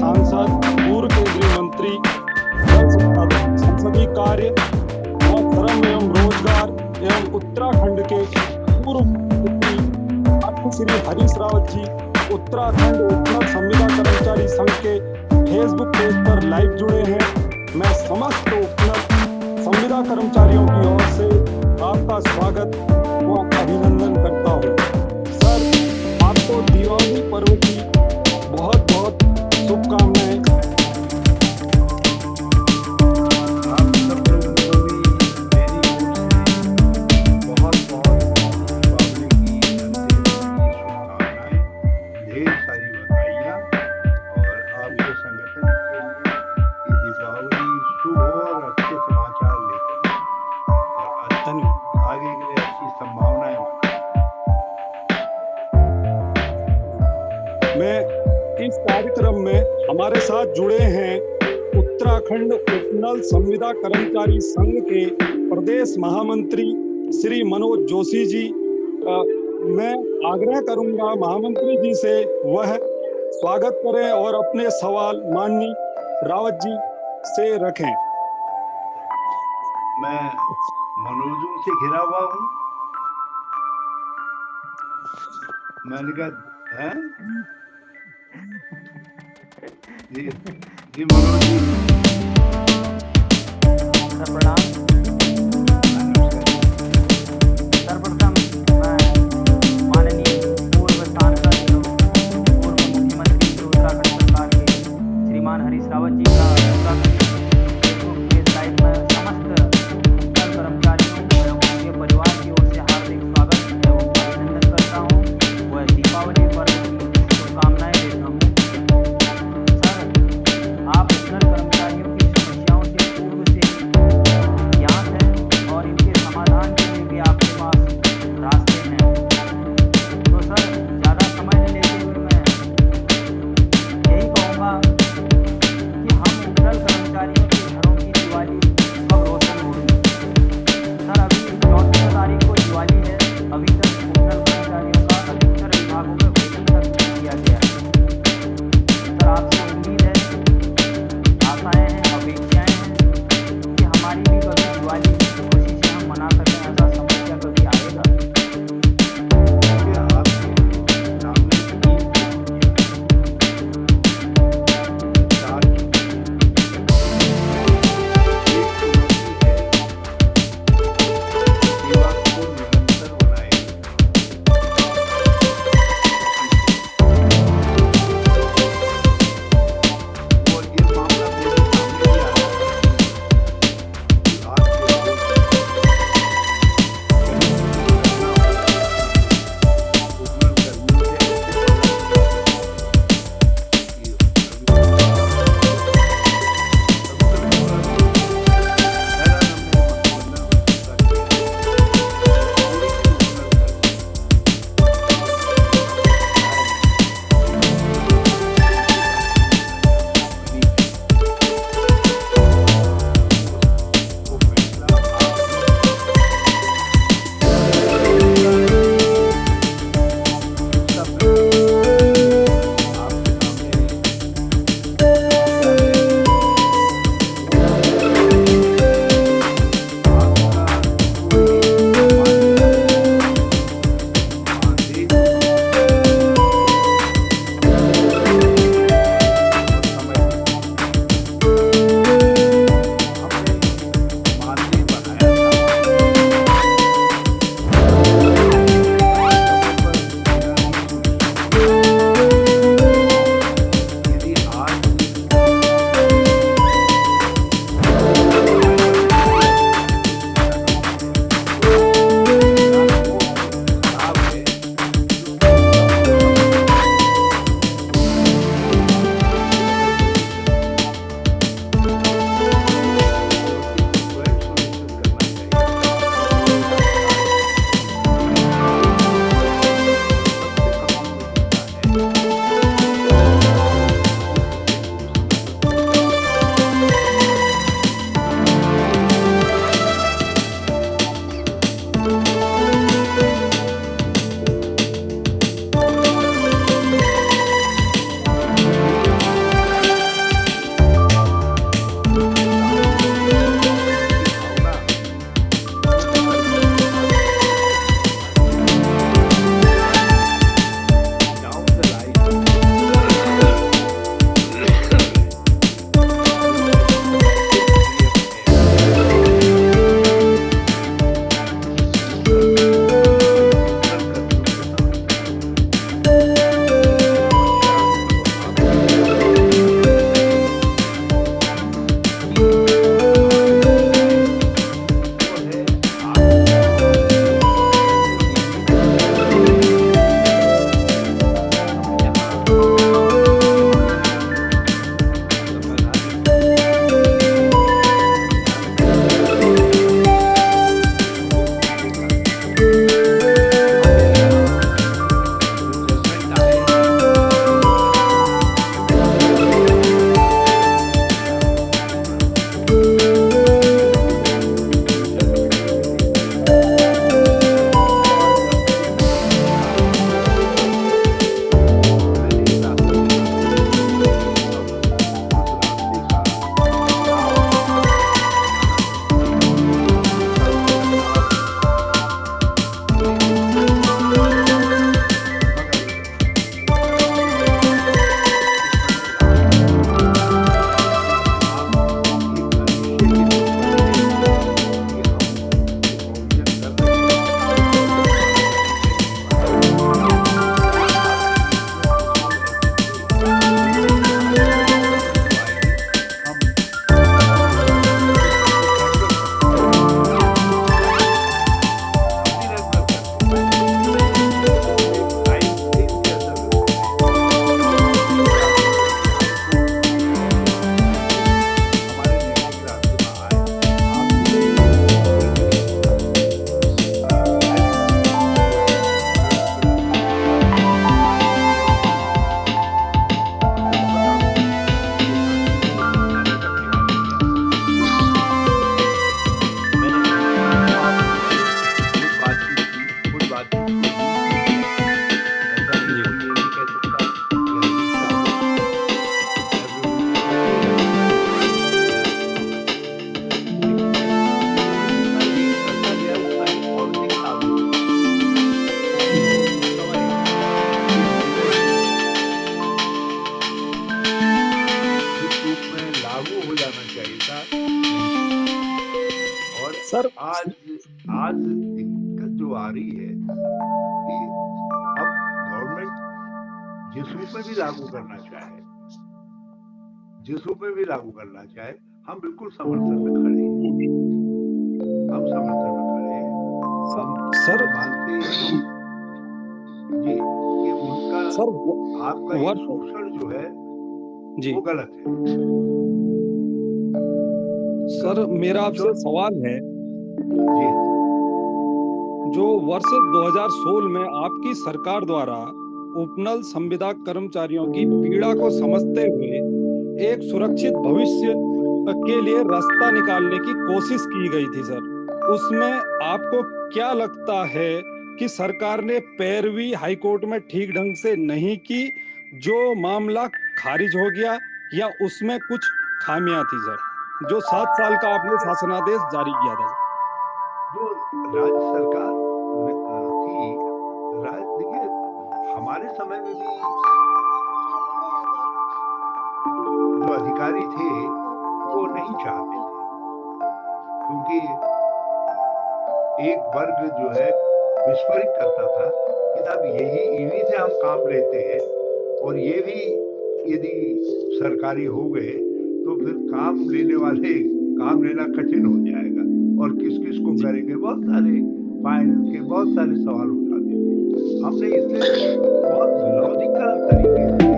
सांसद, पूर्व केंद्रीय मंत्री, जल संसाधन, संसदीय कार्य और श्रम एवं रोजगार एवं उत्तराखंड के पूर्व मुख्यमंत्री श्री हरीश रावत जी उत्तराखंड उपनल संविदा कर्मचारी संघ के फेसबुक पेज पर लाइव जुड़े हैं। मैं समस्त उपनल संविदा कर्मचारियों की ओर से आपका स्वागत व अभिनंदन करता हूँ। सर, आपको दिवाली पर्व की बहुत बहुत शुभकामनाएं। आप सब लोगों को भी मेरी ओर से बहुत बहुत दीपावली की शुभकामनाएं, ढेर सारी बधाइयाँ। और आप ये संगठन के लिए कि दीपावली शुभ हो और अच्छे समाचार लेकर और आगे के लिए अच्छी संभावनाएं बनाएं। मैं इस कार्यक्रम में हमारे साथ जुड़े हैं उत्तराखंड उपनल संविदा कर्मचारी संघ के प्रदेश महामंत्री श्री मनोज जोशी जी। मैं आग्रह करूंगा महामंत्री जी से वह स्वागत करें और अपने सवाल माननीय रावत जी से रखें। मैं मनोजों से घिरा हुआ हूँ। मैंने कहा है जी मनोज जी सर प्रणाम। सर्वप्रथम मैं माननीय पूर्व सांसद एवं पूर्व मुख्यमंत्री उत्तराखंड सरकार के श्रीमान हरीश रावत जी का उत्तराखंड फेसबुक पेज लाइव में समस्त उपनल कर्मचारियों एवं उनके परिवार की ओर से हार्दिक स्वागत एवं अभिनंदन करता हूँ। वह दीपावली पर्व की शुभकामनाएं देता हूँ। सर, आप उपनल कर्मचारियों की समस्याओं से पूर्व से सर आज आज दिक्कत जो आ रही है कि अब गवर्नमेंट जिस रूप में भी लागू करना चाहे, हम बिल्कुल समर्थन में खड़े हैं। हम समर्थन में खड़े हैं। हम सर मानते हैं जी कि उनका सर आपका ये वर्ष शोषण जो है जी वो गलत है। सर मेरा आपसे सवाल है, जी जो वर्ष 2016 में आपकी सरकार द्वारा उपनल संविदा कर्मचारियों की पीड़ा को समझते हुए एक सुरक्षित भविष्य के लिए रास्ता निकालने की कोशिश की गई थी सर, उसमें आपको क्या लगता है कि सरकार ने पैरवी हाईकोर्ट में ठीक ढंग से नहीं की, जो मामला खारिज हो गया, या उसमें कुछ खामियां थी सर, जो 7 साल का आपने शासनादेश जारी किया था? जो राज्य सरकार थी, देखिए हमारे समय में भी जो अधिकारी थे वो नहीं चाहते थे, क्योंकि एक वर्ग जो है विस्फोरित करता था कि साहब इन्हीं से हम काम लेते हैं, और ये भी यदि सरकारी हो गए तो फिर काम लेने वाले काम लेना कठिन हो जाएगा, और किस किस को करेंगे, बहुत सारे फाइनेंस के बहुत सारे सवाल उठाते थे। हमने इसलिए बहुत लॉजिकल तरीके से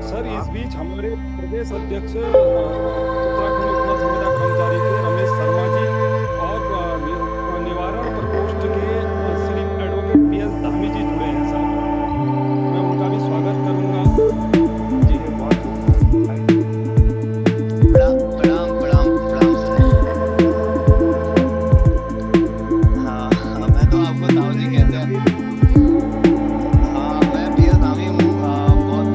सर इस बीच हमारे प्रदेश अध्यक्ष उत्तराखंड उपनल संविदा कर्मचारी के रमेश शर्मा जी और निवारण प्रकोष्ठ के श्री एडवोकेट PS धामी जी जुड़े हैं सर, मैं उनका भी स्वागत करूंगा। जी प्रणाम प्रणाम प्रणाम सर। हाँ मैं तो आपको दाऊदी कहते हैं। हाँ मैं PS धामी हूँ। बहुत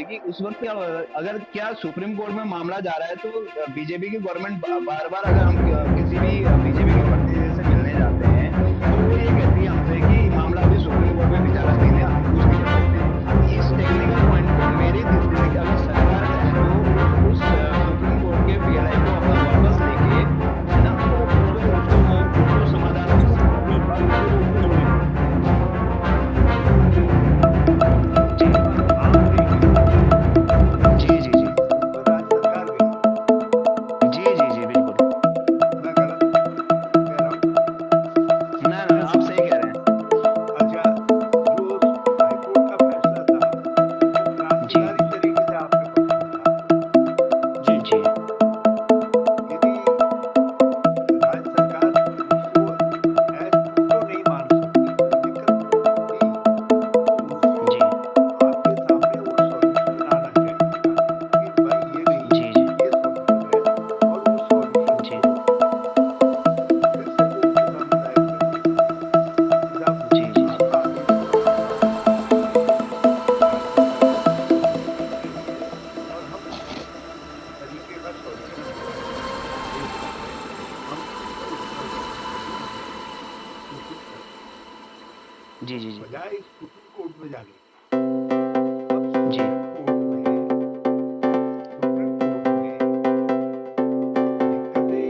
कि उस वक्त क्या अगर क्या सुप्रीम कोर्ट में मामला जा रहा है तो बीजेपी की गवर्नमेंट बार बार अगर हम किसी भी बीजेपी के प्रतिनिधि से मिलने जाते हैं तो वो ये कहती है हमसे कि मामला अभी सुप्रीम कोर्ट में विचाराधीन है, आप कुछ नहीं कर सकते। इस टेक्निकल पॉइंट पर मेरी दृष्टि से कि अगर सरकार है तो उस सुप्रीम कोर्ट के पीएलआई को अपना वापस लेके है ना उसको समाधान जी जी जी तो राज्य सरकार गई। जी जी जी बिल्कुल। मैं गलत कह रहा हूँ? ना ना आप सही कह रहे हैं। अच्छा, जो हाईकोर्ट का फैसला था वो क्रांतिकारी तरीके से आपके पक्ष में था। जी जी यदि राज्य सरकार उसको एज तो नहीं मान सकती, कोई दिक्कत नहीं, तो जी उसको आपके सामने वो सॉल्यूशन लाना चाहिए कि भाई ये नहीं, जी जी ये सॉल्यूशन है, और उस सॉल्यूशन जी को फिर से कोर्ट के सामने दायर करें कि साहब जी जी आपका आगे जो और हम तरीके का सॉल्यूशन हम जी जी जी बजाय सुप्रीम कोर्ट में जाने के। जी सुप्रीम कोर्ट में दिक्कतें,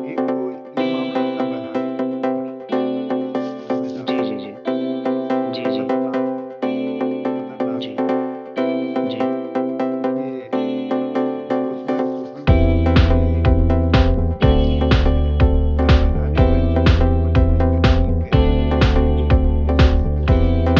एक तो ये मामला संवैधानिक जी जी जी जी जी खतरनाक जी जी ये उसमें सुप्रीम कोर्ट के संवैधानिक बेंच के ऊपर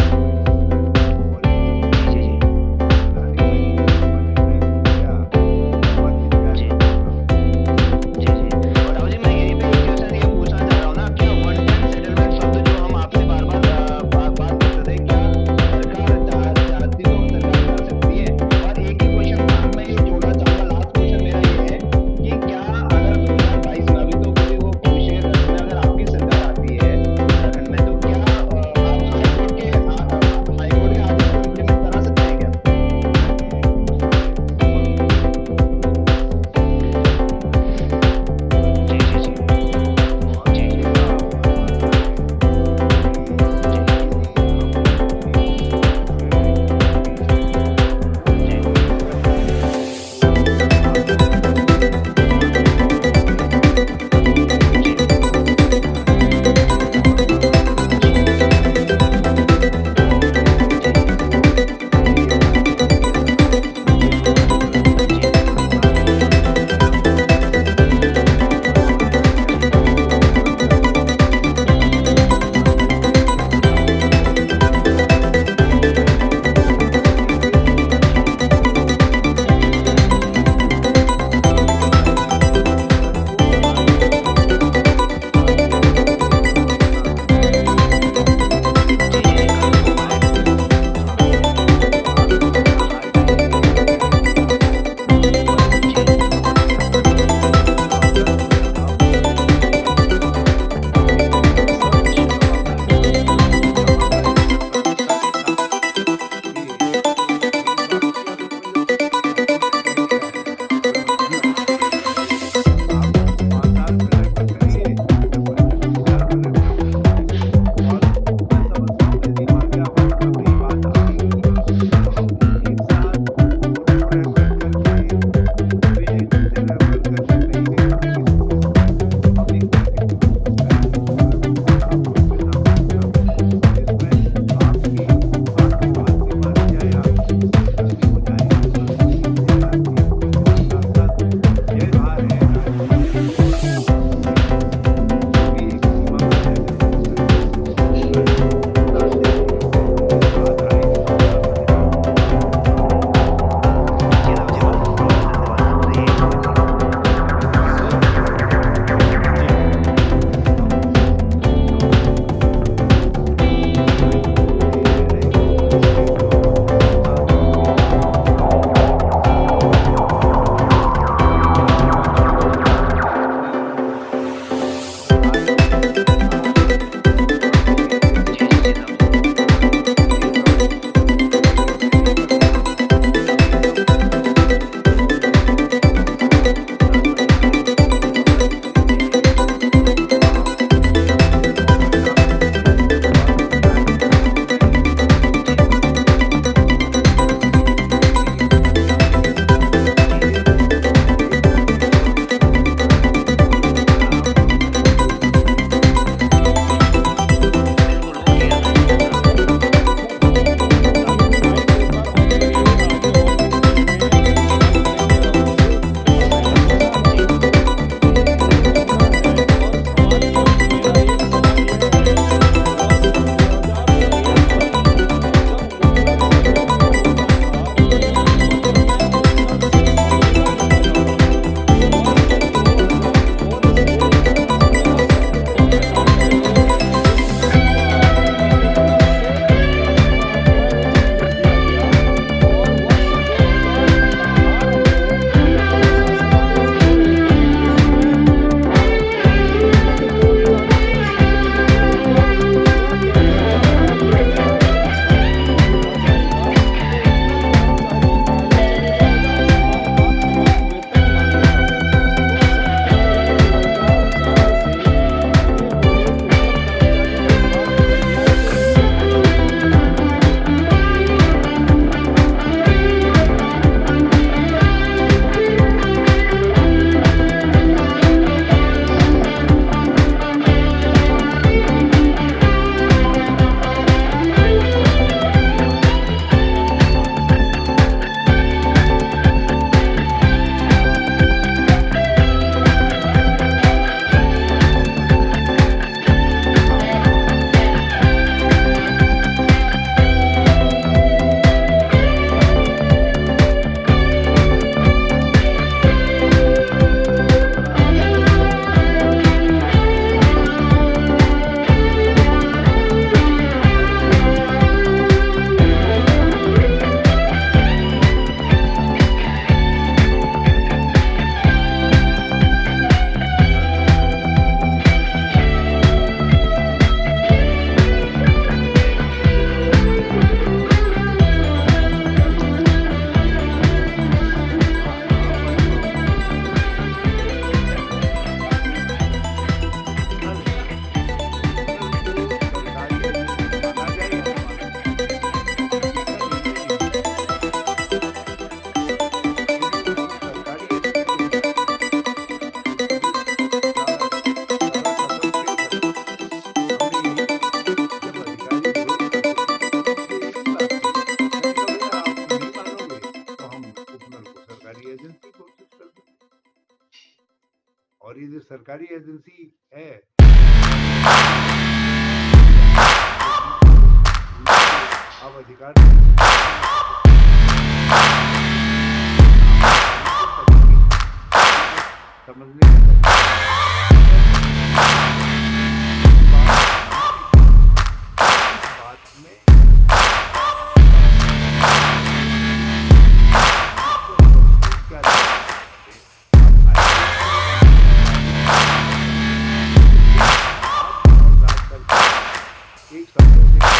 सरकारी एजेंसी है, अब अधिकार समझने में बात में एक समझौते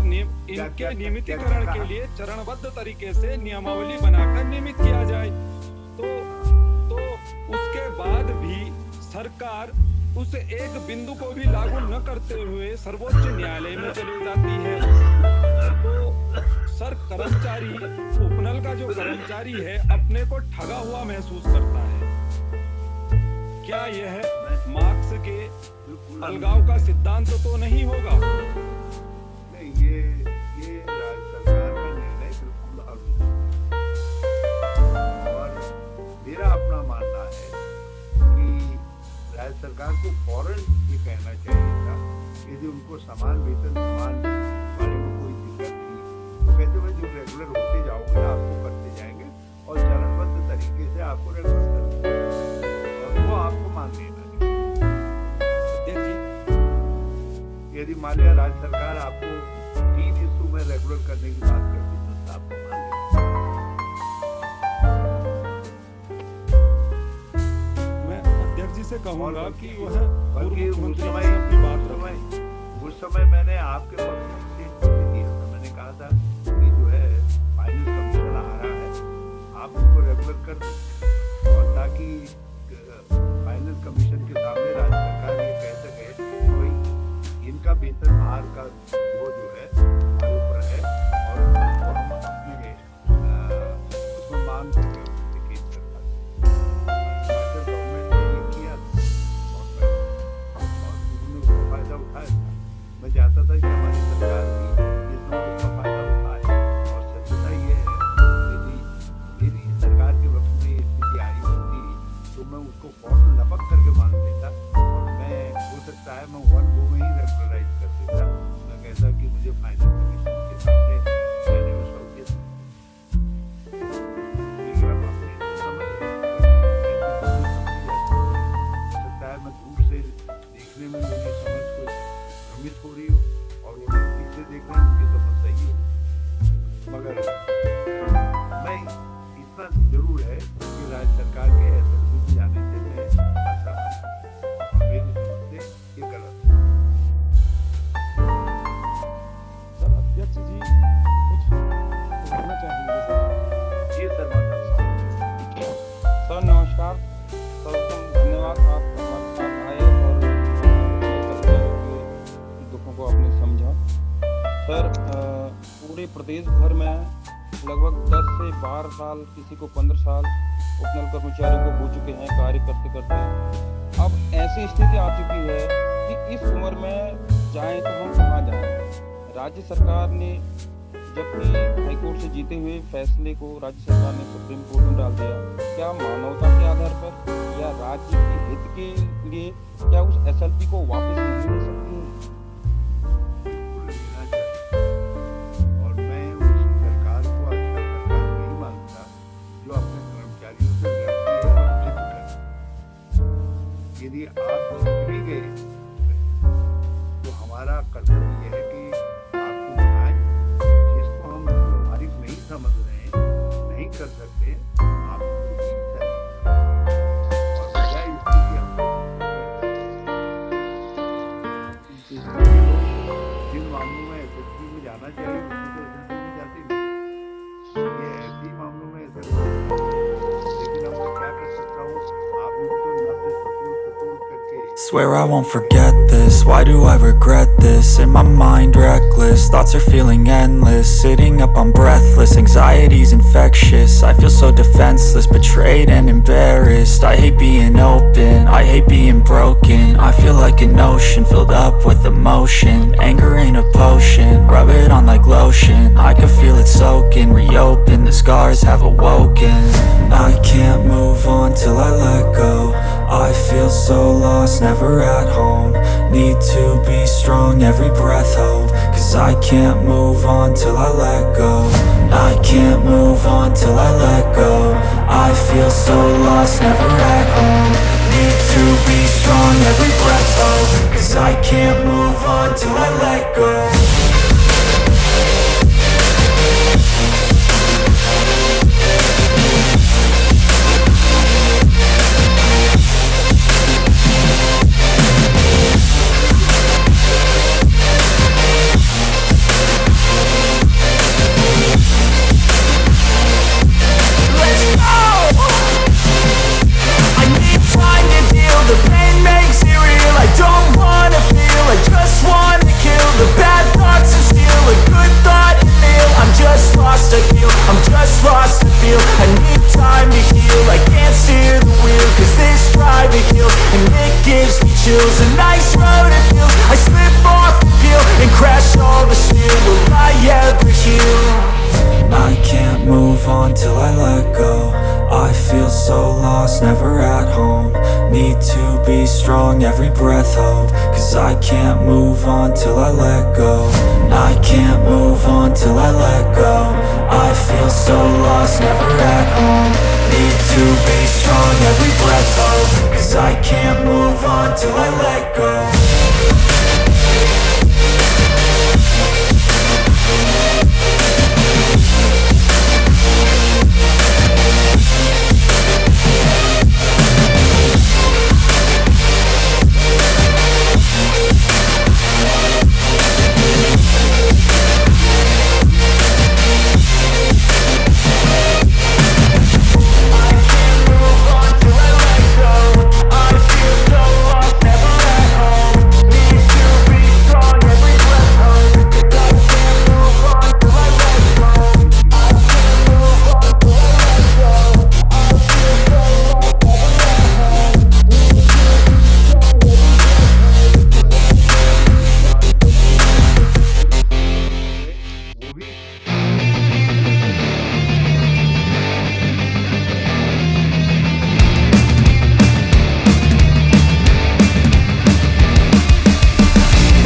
इनके नियमितीकरण के लिए चरणबद्ध तरीके से नियमावली बनाकर नियमित किया जाए। तो उसके बाद भी सरकार उस एक बिंदु को भी लागू न करते हुए सर्वोच्च न्यायालय में चली जाती है। तो सर, कर्मचारी, उपनल का जो कर्मचारी है अपने को ठगा हुआ महसूस करता है। क्या यह मार्क्स के अलगाव का सिद्धांत तो नहीं होगा? नहीं, ये राज्य सरकार का निर्णय बिल्कुल अनुचित है। और मेरा अपना मानना है कि राज्य सरकार को फौरन ये कहना चाहिए था, यदि उनको समान वेतन समान वाले में कोई दिक्कत थी तो कहते हुए जो रेगुलर होते जाओगे आपको करते जाएंगे और चरणबद्ध तरीके से आपको रेगुलर करेंगे, और वो आपको मान लेना चाहिए। यदि मान लिया राज्य सरकार आपको 3 इशू में रेगुलर करने की बात करती तो आपको मान लेना। मैं अध्यक्ष जी से कहूंगा कि वह बल्कि पूर्व उस मुख्यमंत्री से अपनी बात रखें। समय मैंने आपके पक्ष से दिया था, मैंने कहा था कि जो है फाइनेंस कमीशन आ रहा है, आप उसको रेगुलर कर दो, और ताकि फाइनेंस कमीशन के सामने राज्य सरकार ये कह सके कि भाई इनका वेतन भार का वो जो है हमारे ऊपर है, और हम अपने उसमें मांग करके उससे केस कर पाते। हिमाचल गवर्नमेंट ने ये किया था और उन्होंने उसका फायदा उठाया था। मैं चाहता था कि हमारी सरकार भी ये सब उसका फायदा उठाए, और सच्चाई ये है यदि मेरी सरकार के वक्त में ये स्थिति आई होती तो मैं उसको फौरन लपक करके मान लेता, और मैं हो सकता है मैं 1 गो में ही रेगुलराइज कर देता। मैं कहता कि मुझे फाइनेंस कमीशन के सामने मैंने उस वक्त सकता है मैं दूर से देखने में मेरी समझ को भ्रमित हो रही हो, और वो नीचे देख रहे हैं उनकी समझ सही हो, मगर मैं इतना जरूर है कि राज्य सरकार के एसएलपी जाने से मैं असहमत हूं, और मेरी समझ से ये गलत है। सर, अध्यक्ष जी कुछ कहना चाहेंगे सर? ये सर माता सर नमस्कार। सर्वप्रथम धन्यवाद, आप हमारे साथ आए और कर्मचारियों के दुखों को आपने समझा। सर, पूरे प्रदेश भर में लगभग 10 से 12 साल, किसी को 15 साल उपनल कर्मचारियों को हो चुके हैं कार्य करते करते। अब ऐसी स्थिति आ चुकी है कि इस उम्र में जाएं तो हम कहाँ जाएं? राज्य सरकार ने जबकि हाईकोर्ट से जीते हुए फैसले को राज्य सरकार ने सुप्रीम कोर्ट में डाल दिया। क्या मानवता के आधार पर या राज्य के हित के लिए क्या उस एसएलपी को वापस नहीं ले सकती है? बिल्कुल लेना चाहिए, और मैं उस सरकार को अच्छा सरकार नहीं मानता जो अपने कर्मचारियों से लड़ती है और जिद करती है। यदि आप जीत भी गए तो हमारा कर्तव्य यह है कि आपको बताएं, जिसको हम व्यवहारिक नहीं समझ रहे हैं, नहीं कर सकते, आप उसको नहीं कर सकते। और बजाय इसके कि हम जिन मामलों में एसएसपी में जाना चाहिए उसमें तो एसएसपी में जाते नहीं, ये ऐसे मामलों में एसएसपी, लेकिन अब मैं क्या कर सकता हूँ, आप लोग तो नब्ज सतूल करके Swear I won't forget this, why do I regret this? In my mind reckless, thoughts are feeling endless. Sitting up I'm breathless, anxiety's infectious. I feel so defenseless, betrayed and embarrassed. I hate being open, I hate being broken. I feel like an ocean filled up with emotion. Anger ain't a potion, rub it on like lotion. I can feel it soaking, reopen, the scars have awoken. I can't move on till I let go. I feel so lost, never at home. Need to be strong, every breath hold. Cause I can't move on till I let go. I can't move on till I let go. I feel so lost, never at home. Need to be strong, every breath hold. Cause I can't move on till I let go. Need to be strong, every breath hold. Cause I can't move on till I let go. I can't move on till I let go. I feel so lost, never at home. Need to be strong, every breath hold. Cause I can't move on till I let go. वो भी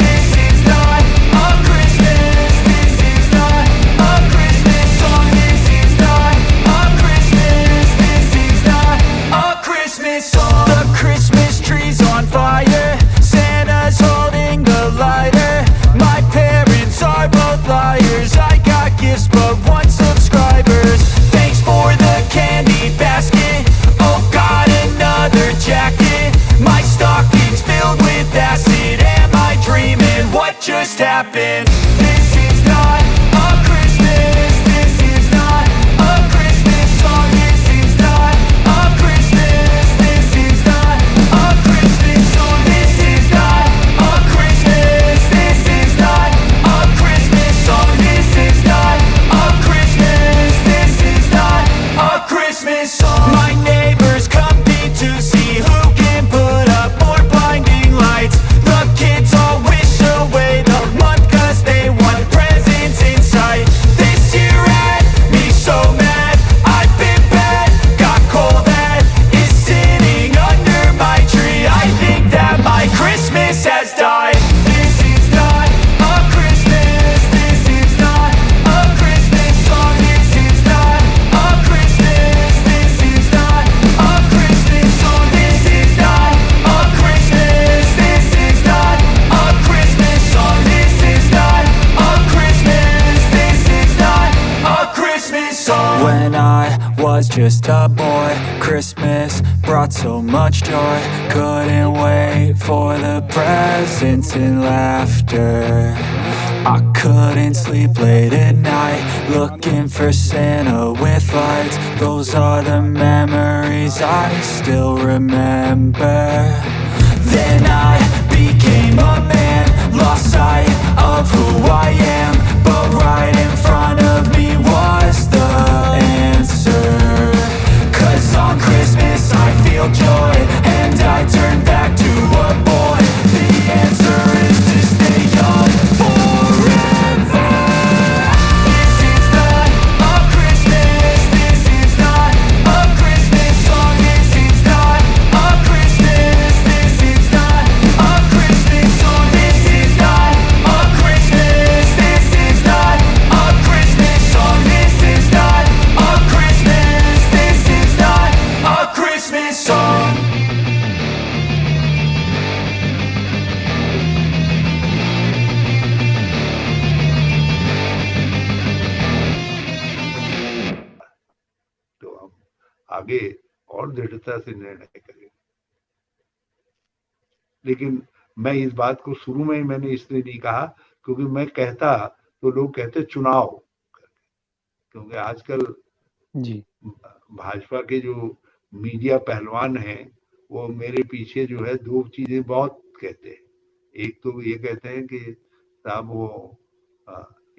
This is not a Christmas. This is not a Christmas song. This is not a Christmas. This is not a Christmas song. The Christmas tree's on fire. Santa's holding the lighter. My parents are both liars. I got gifts but one subscribers. Thanks for the candy basket. Oh, got another jacket. My stocking's filled with acid. Am I dreaming? What just happened? This is not a Christmas. This is not a Christmas song. This is not a Christmas. This is not a Christmas song. This is not a Christmas. This is not a Christmas song. This is not a Christmas. This is not a Christmas song. My neighbors compete to see who can put up more blinding lights. The kids all wish away the month cause they want presents in sight. This year had me so mad. I've been bad, got coal that is sitting under my tree. I think that my Christmas has died. This is not a Christmas. This is not a Christmas song. This is not a Christmas. This is not a Christmas song. This is not a Christmas. This is not a Christmas song. This is not a Christmas. This is not a Christmas song. When I was just a boy, Christmas brought so much joy. Couldn't wait for the presents and laughter. I couldn't sleep late at night, looking for Santa with lights. Those are the memories I still remember. Then I became a man, lost sight of who I am. But right in front of me was the answer. Cause on Christmas I feel joy, and I turn back to a boy. The answer is to stay young forever. This is not a Christmas. This is not a Christmas song. This is not a Christmas. This is not a Christmas song. This is not a Christmas. This is not a Christmas song. This is not a Christmas. This is not a Christmas song. तो हम आगे और दृढ़ता से निर्णय करें। लेकिन मैं इस बात को शुरू में ही मैंने इसलिए नहीं कहा क्योंकि मैं कहता तो लोग कहते चुनाव, क्योंकि आजकल जी भाजपा के जो मीडिया पहलवान हैं वो मेरे पीछे जो है दो चीजें बहुत कहते हैं। एक तो ये कहते हैं कि साहब वो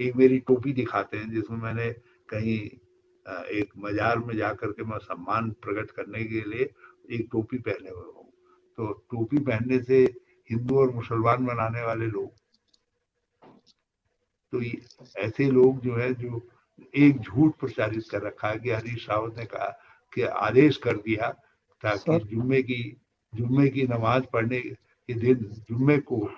एक मेरी टोपी दिखाते हैं जिसमें मैंने कहीं एक मजार में जाकर के मैं सम्मान प्रकट करने के लिए एक टोपी पहने हुए हूँ। तो टोपी पहनने से हिंदू और मुसलमान बनाने वाले लोग, तो ऐसे लोग जो है जो एक झूठ प्रचारित कर रखा है कि हरीश रावत ने कहा कि आदेश कर दिया ताकि सर। जुम्मे की जुम्मे की नमाज पढ़ने के दिन जुम्मे को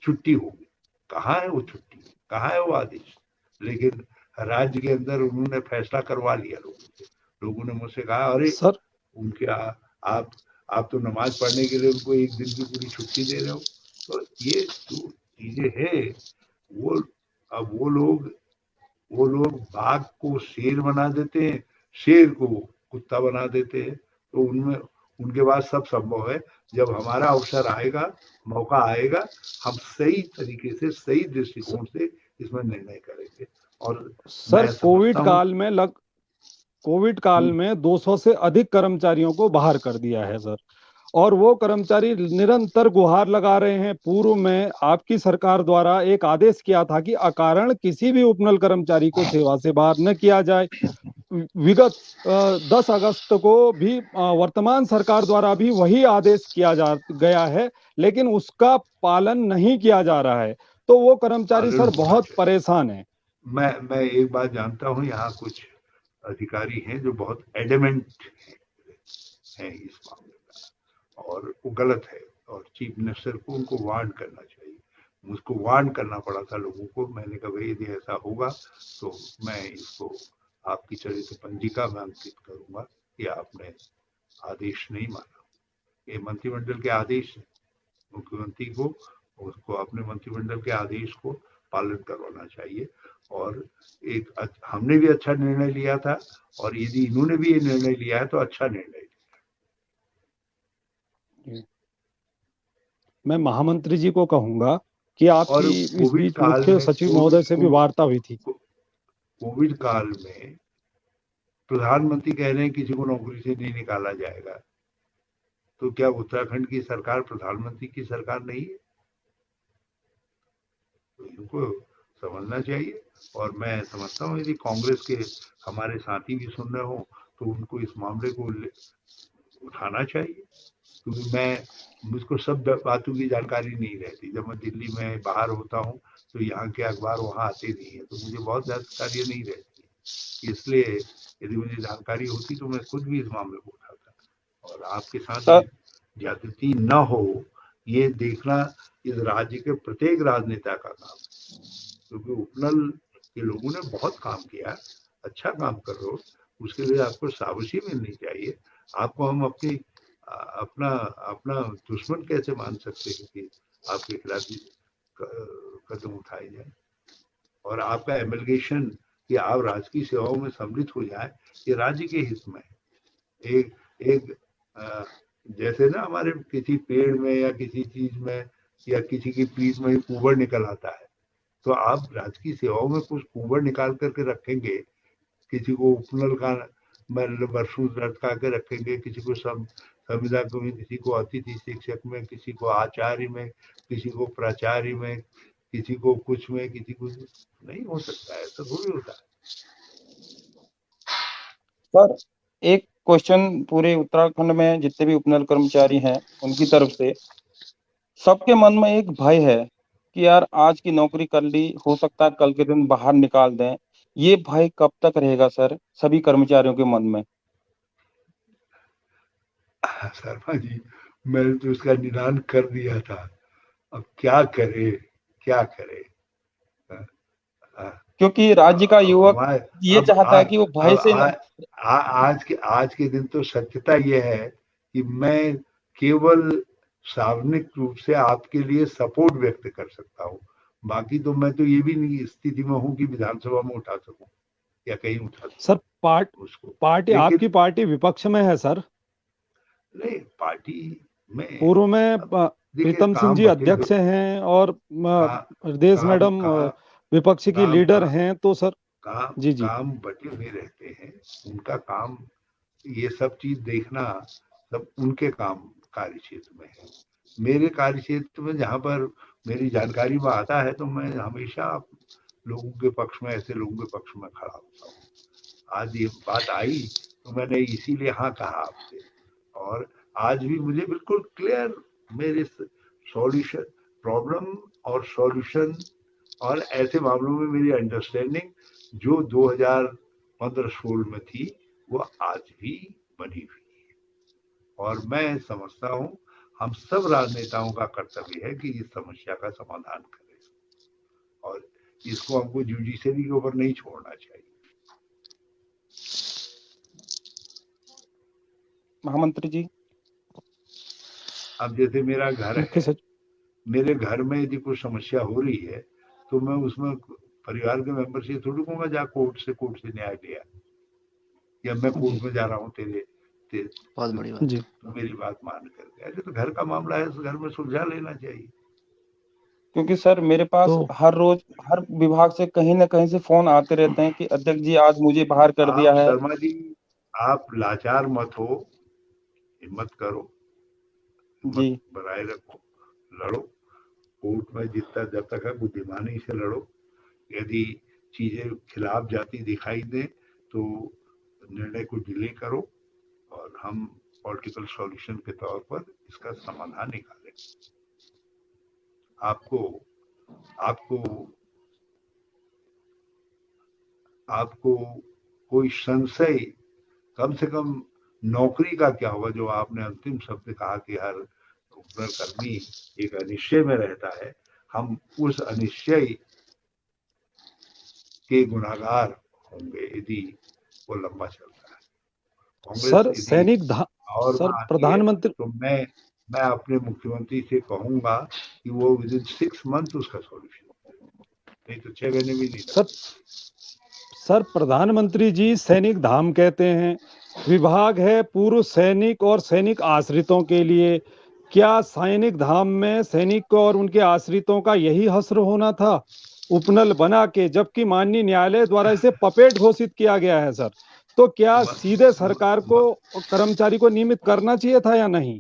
छुट्टी होगी। कहाँ है वो छुट्टी, कहाँ है वो आदेश? लेकिन राज्य के अंदर उन्होंने फैसला करवा लिया लोगों से। लोगों ने मुझसे कहा, अरे सर उनके आप तो नमाज पढ़ने के लिए उनको एक दिन की पूरी छुट्टी दे रहे हो। तो ये जो चीजें हैं वो, अब वो लोग बाघ को शेर बना देते हैं, शेर को कुत्ता बना देते हैं। तो उनमें उनके पास सब संभव है। जब हमारा अवसर आएगा, मौका आएगा, हम सही तरीके से, सही दृष्टिकोण से इसमें निर्णय करेंगे। और सर मैं समझता हूँ कोविड काल में 200 से अधिक कर्मचारियों को बाहर कर दिया है सर, और वो कर्मचारी निरंतर गुहार लगा रहे हैं। पूर्व में आपकी सरकार द्वारा एक आदेश किया था कि अकारण किसी भी उपनल कर्मचारी को सेवा से बाहर न किया जाए। विगत 10 अगस्त को भी वर्तमान सरकार द्वारा भी वही आदेश किया जा गया है, लेकिन उसका पालन नहीं किया जा रहा है। तो वो कर्मचारी पालन सर होना बहुत चाहिए। परेशान है। मैं एक बात जानता हूँ, यहाँ कुछ अधिकारी हैं जो बहुत एडमेंट हैं इस मामले में, और वो गलत है, और चीफ मिनिस्टर को उनको वार्न करना चाहिए। मुझको वार्न करना पड़ा था लोगों को। मैंने कहा भाई यदि ऐसा होगा तो मैं इसको आपकी चरित्र पंजिका में अंकित करूंगा कि आपने आदेश नहीं माना। ये मंत्रिमंडल के आदेश है, मुख्यमंत्री को उसको अपने मंत्रिमंडल के आदेश को पालन करवाना चाहिए। और हमने भी अच्छा निर्णय लिया था, और यदि इन्होंने भी ये निर्णय लिया है तो अच्छा निर्णय लिया। मैं महामंत्री जी को कहूंगा कि और आपकी इस कोविड बीच काल मुख्य में सचिव महोदय से भी वार्ता हुई थी। कोविड काल में प्रधानमंत्री कह रहे हैं किसी को नौकरी से नहीं निकाला जाएगा, तो क्या उत्तराखंड की सरकार प्रधानमंत्री की सरकार नहीं है? तो इनको समझना चाहिए। और मैं समझता हूँ यदि कांग्रेस के हमारे साथी भी सुन रहे हो तो उनको इस मामले को उठाना चाहिए, क्योंकि मुझको सब बातों की जानकारी नहीं रहती। जब मैं दिल्ली में बाहर होता हूँ तो यहाँ के अखबार वहाँ आते नहीं है, तो मुझे बहुत जानकारी नहीं रहती। इसलिए यदि मुझे जानकारी होती तो मैं खुद भी इस मामले को उठाता। और आपके साथ ज्यादती न हो ये देखना इस राज्य के प्रत्येक राजनेता का काम है, क्योंकि उपनल के लोगों ने बहुत काम किया, अच्छा काम कर रहे हो, उसके लिए आपको शाबाशी मिलनी चाहिए। आपको हम अपना अपना दुश्मन कैसे मान सकते हैं कि आपके खिलाफ कदम उठाए जाए। और आपका एमलगेशन कि आप राजकीय सेवाओं में सम्मिलित हो जाए, ये राज्य के हित में। एक जैसे ना हमारे किसी पेड़ में या किसी चीज में या किसी की पीठ में कुबर निकल आता है, तो आप राजकीय सेवाओं में कुछ कुबर निकाल करके रखेंगे, किसी को उपनल का वर्षों लटका के रखेंगे, किसी को संविदा में, किसी को अतिथि शिक्षक में, किसी को आचार्य में, किसी को प्राचार्य में, किसी को कुछ में, किसी को नहीं हो सकता है, ऐसा थोड़ी होता है। सर एक क्वेश्चन, पूरे उत्तराखंड में जितने भी उपनल कर्मचारी हैं उनकी तरफ से, सबके मन में एक भय है कि यार आज की नौकरी कर ली, हो सकता है कल के दिन बाहर निकाल दें। ये भय कब तक रहेगा सर सभी कर्मचारियों के मन में? शर्मा जी, मैंने तो उसका निदान कर दिया था, अब क्या करे क्या करे। क्योंकि राज्य का युवक ये चाहता है कि वो भय से आज के दिन तो सत्यता ये है कि मैं केवल सार्वजनिक रूप से आपके लिए सपोर्ट व्यक्त कर सकता हूँ। बाकी तो मैं तो ये भी नहीं स्थिति में हूँ कि विधानसभा में उठा सकूं या कहीं उठा सकूं। सर पार्टी आपकी पार्टी विपक्ष में है सर? नहीं, पार्टी में पूर्व में प्रीतम सिंह जी अध्यक्ष हैं और प्रदेश मैडम विपक्ष की लीडर हैं, तो सर जी काम बटे हुए रहते हैं। उनका काम ये सब चीज देखना सब उनके काम कार्य क्षेत्र में है। मेरे कार्य क्षेत्र में जहाँ पर मेरी जानकारी में आता है तो मैं हमेशा लोगों के पक्ष में, ऐसे लोगों के पक्ष में खड़ा होता हूँ। आज ये बात आई तो मैंने इसीलिए हाँ कहा आपसे, और आज भी मुझे बिल्कुल क्लियर मेरे सॉल्यूशन, प्रॉब्लम और सॉल्यूशन और ऐसे मामलों में मेरी अंडरस्टैंडिंग जो 2015-16 में थी वो आज भी बनी हुई है। और मैं समझता हूँ हम सब राजनेताओं का कर्तव्य है कि इस समस्या का समाधान करें और इसको हमको जुडिशरी के ऊपर नहीं छोड़ना चाहिए। महामंत्री जी। अब जैसे मेरा घर मुख्य है, सचिव। मेरे घर में यदि कोई समस्या हो रही है तो मैं उसमें परिवार के मेंबर से थोड़ी कहूंगा जा कोर्ट से न्याय लिया, या मैं कोर्ट में जा रहा हूँ बहुत बड़ी बात। जी। तो मेरी बात मान करके, ऐसे तो घर का मामला है, घर में सुलझा लेना चाहिए। क्योंकि सर मेरे पास हर रोज हर विभाग से कहीं ना कहीं से फोन आते रहते हैं कि अध्यक्ष जी आज मुझे बाहर कर दिया आप है। शर्मा जी, आप लाचार मत हो, हिम्मत करो, जी। हिम्मत बनाए रखो, लड़ो कोर्ट में जितना जब तक है बुद्धिमानी से लड़ो। यदि चीजें खिलाफ जाती दिखाई दे तो निर्णय को डिले करो और हम पॉलिटिकल सॉल्यूशन के तौर पर इसका समाधान निकालें। आपको आपको आपको कोई संशय, कम से कम नौकरी का क्या होगा, जो आपने अंतिम शब्द कहा कि हर कर्मी एक अनिश्चय में रहता है, हम उस अनिश्चय के गुनाहगार होंगे यदि वो लंबा चलता है। सर कांग्रेस यदि सैनिक और सर में आती है प्रधानमंत्री तो मैं अपने मुख्यमंत्री से कहूंगा कि वो विदिन 6 मंथ उसका सॉल्यूशन, नहीं तो 6 महीने भी नहीं सर सर प्रधानमंत्री जी सैनिक धाम कहते हैं, विभाग है पूर्व सैनिक और सैनिक आश्रितों के लिए। क्या सैनिक धाम में सैनिक और उनके आश्रितों का यही हश्र होना था, उपनल बना के, जबकि माननीय न्यायालय द्वारा इसे पपेट घोषित किया गया है सर। तो क्या सीधे सरकार को कर्मचारी को नियमित करना चाहिए था या नहीं?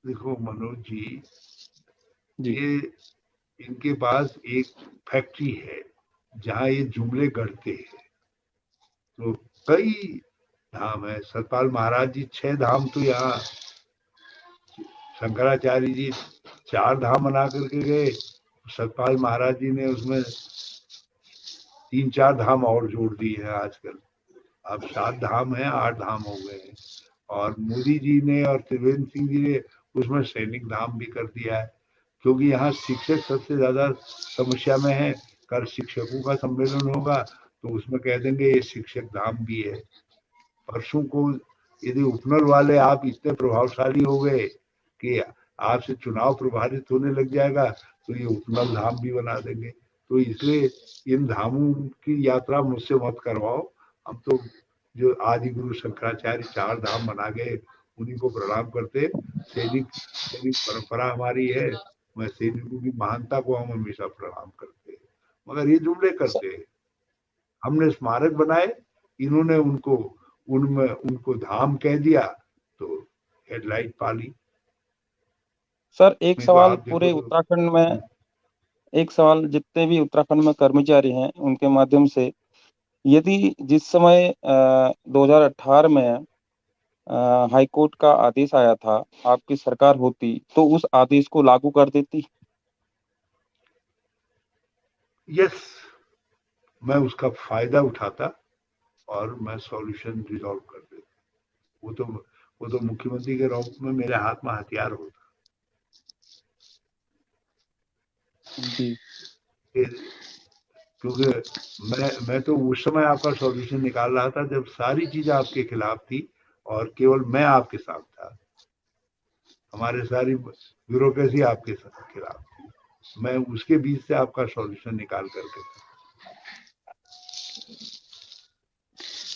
देखो मनोज जी, जी। ये इनके पास एक फैक्ट्री है जहाँ ये जुमले गढ़ते हैं। तो कई धाम है, सतपाल महाराज जी 6 धाम तो यहाँ, शंकराचार्य जी 4 धाम बना करके गए, सतपाल महाराज जी ने उसमें 3-4 धाम और जोड़ दिए हैं। आजकल अब 7 धाम है, 8 धाम हो गए हैं। और मोदी जी ने और त्रिवेंद्र सिंह जी ने उसमें सैनिक धाम भी कर दिया है, क्योंकि यहाँ शिक्षक सबसे ज्यादा समस्या में है। कल शिक्षकों का सम्मेलन होगा तो उसमें कह देंगे ये शिक्षक धाम भी है। परसों को यदि उपनल वाले आप इतने प्रभावशाली हो गए कि आपसे चुनाव प्रभावित होने लग जाएगा तो ये उपनल धाम भी बना देंगे। तो इसलिए इन धामों की यात्रा मुझसे मत करवाओ। हम तो जो आदि गुरु शंकराचार्य 4 धाम बना गए उन्हीं को प्रणाम करते। सैनिक परंपरा हमारी है, मैं सैनिकों की महानता को हम हमेशा प्रणाम करते हैं, मगर ये जुमले करते हैं। हमने स्मारक बनाए, इन्होंने उनको धाम कह दिया तो हेडलाइट पाली। सर एक नहीं तो सवाल आप पूरे देखो तो उत्तराखंड में, एक सवाल जितने भी उत्तराखंड में कर्मचारी हैं उनके माध्यम से, यदि जिस समय 2018 में हाई कोर्ट का आदेश आया था, आपकी सरकार होती तो उस आदेश को लागू कर देती? यस, मैं उसका फायदा उठाता और मैं सॉल्यूशन रिजॉल्व कर देता। वो तो मुख्यमंत्री के रूप में मेरे हाथ में हथियार होता। जी। क्योंकि मैं तो उस समय आपका सॉल्यूशन निकाल रहा था जब सारी चीजें आपके खिलाफ थी और केवल मैं आपके साथ था। हमारे सारी ब्यूरोक्रेसी आपके खिलाफ थी, मैं उसके बीच से आपका सॉल्यूशन निकाल करके।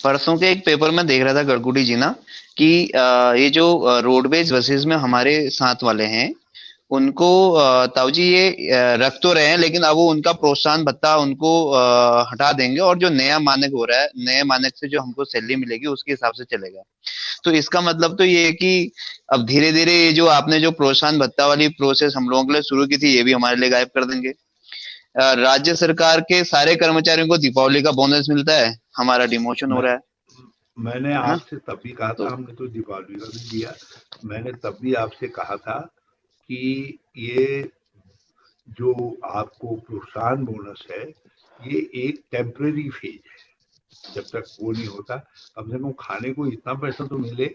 परसों के एक पेपर में देख रहा था गड़गुडी जी ना कि ये जो रोडवेज बसेस में हमारे साथ वाले हैं उनको ताऊ जी ये रख तो रहे हैं, लेकिन अब वो उनका प्रोत्साहन भत्ता उनको हटा देंगे और जो नया मानक हो रहा है, नए मानक से जो हमको सैलरी मिलेगी उसके हिसाब से चलेगा। तो इसका मतलब तो ये है कि अब धीरे धीरे ये जो आपने जो प्रोत्साहन भत्ता वाली प्रोसेस हम लोगों के लिए शुरू की थी ये भी हमारे लिए गायब कर देंगे। राज्य सरकार के सारे कर्मचारियों को दीपावली का बोनस मिलता है, हमारा डिमोशन हो रहा है। मैंने है ना? आपसे तब भी कहा था, हमने तो दीपावली का भी दिया, मैंने तब भी आपसे कहा था कि ये जो आपको प्रोत्साहन बोनस है ये एक टेम्परेरी फेज है, जब तक वो नहीं होता कम से कम खाने को इतना पैसा तो मिले